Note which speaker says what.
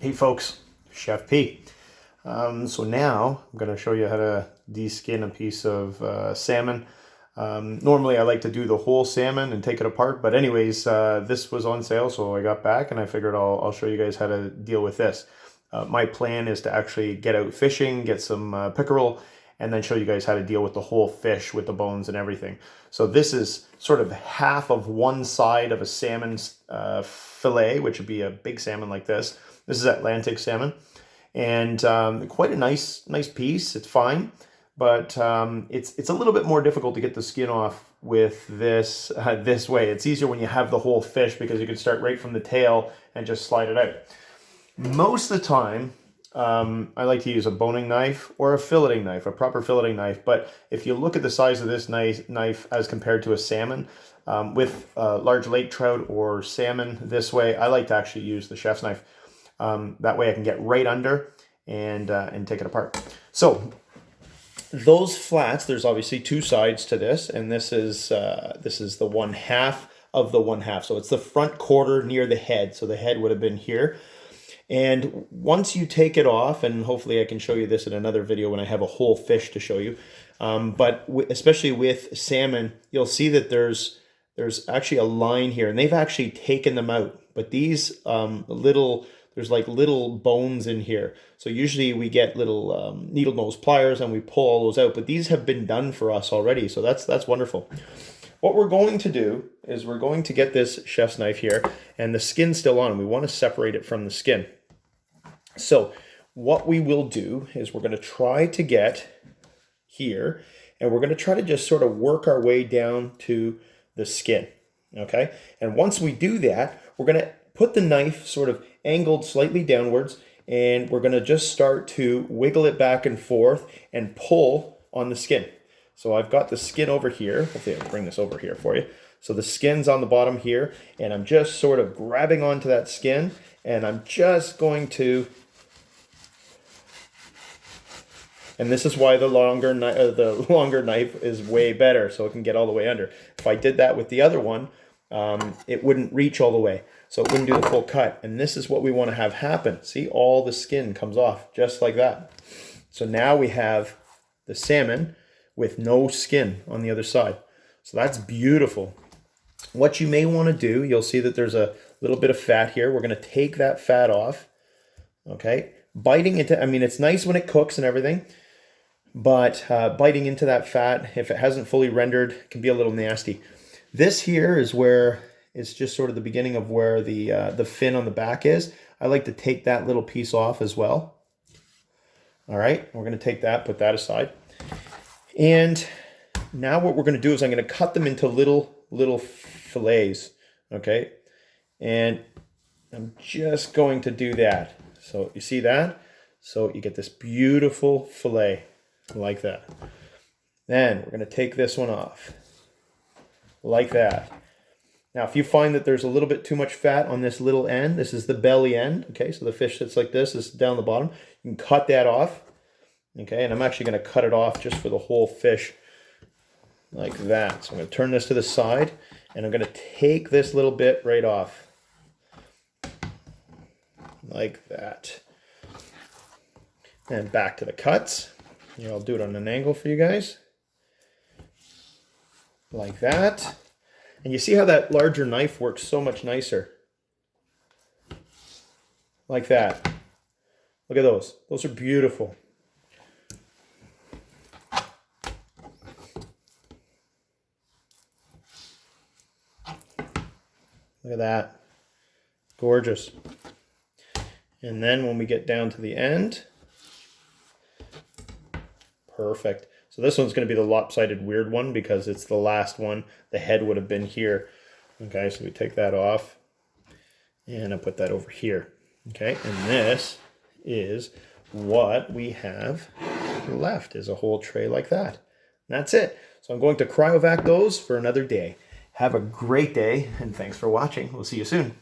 Speaker 1: Hey folks, Chef P. So now I'm going to show you how to deskin a piece of salmon. Normally I like to do the whole salmon and take it apart, but anyways, this was on sale, so I got back and I figured I'll show you guys how to deal with this. My plan is to actually get out fishing, get some pickerel, and then show you guys how to deal with the whole fish with the bones and everything. So this is sort of half of one side of a salmon fillet, which would be a big salmon like this. This is Atlantic salmon, and quite a nice piece. It's fine, but it's a little bit more difficult to get the skin off with this this way. It's easier when you have the whole fish because you can start right from the tail and just slide it out. Most of the time, I like to use a boning knife or a filleting knife, a proper filleting knife. But if you look at the size of this knife as compared to a salmon, with large lake trout or salmon this way, I like to actually use the chef's knife. That way I can get right under and take it apart. So those flats, there's obviously two sides to this, and this is the one half of the one half. So it's the front quarter near the head. So the head would have been here. And once you take it off, and hopefully I can show you this in another video when I have a whole fish to show you, but especially with salmon, you'll see that there's actually a line here, and they've actually taken them out. But these there's like little bones in here. So usually we get little needle nose pliers and we pull all those out, but these have been done for us already. So that's wonderful. What we're going to do is we're going to get this chef's knife here, and the skin's still on. We want to separate it from the skin. So what we will do is we're going to try to get here, and we're going to try to just sort of work our way down to the skin, okay? And once we do that, we're going to put the knife sort of angled slightly downwards, and we're going to just start to wiggle it back and forth and pull on the skin. So I've got the skin over here. Hopefully I'll bring this over here for you. So the skin's on the bottom here, and I'm just sort of grabbing onto that skin, and I'm just going to, and this is why the longer knife is way better, so it can get all the way under. If I did that with the other one, it wouldn't reach all the way, so it wouldn't do the full cut. And this is what we want to have happen. See, all the skin comes off just like that. So now we have the salmon with no skin on the other side. So that's beautiful. What you may want to do, you'll see that there's a little bit of fat here. We're going to take that fat off, okay? Biting into, I mean, it's nice when it cooks and everything, but biting into that fat, if it hasn't fully rendered, can be a little nasty. This here is where it's just sort of the beginning of where the fin on the back is. I like to take that little piece off as well. All right, we're going to take that, put that aside. And now what we're going to do is I'm going to cut them into little fillets, okay? And I'm just going to do that. So you see that? So you get this beautiful fillet like that. Then we're going to take this one off like that. Now, if you find that there's a little bit too much fat on this little end, this is the belly end, okay? So the fish sits like this is down the bottom. You can cut that off. Okay, and I'm actually going to cut it off just for the whole fish like that. So I'm going to turn this to the side, and I'm going to take this little bit right off like that. And back to the cuts. Here, I'll do it on an angle for you guys. Like that. And you see how that larger knife works so much nicer. Like that. Look at those. Those are beautiful. Look at that. Gorgeous. And then when we get down to the end, perfect. So this one's going to be the lopsided weird one because it's the last one. The head would have been here. Okay, so we take that off and I put that over here. Okay, and this is what we have left, is a whole tray like that. And that's it. So I'm going to cryovac those for another day. Have a great day, and thanks for watching. We'll see you soon.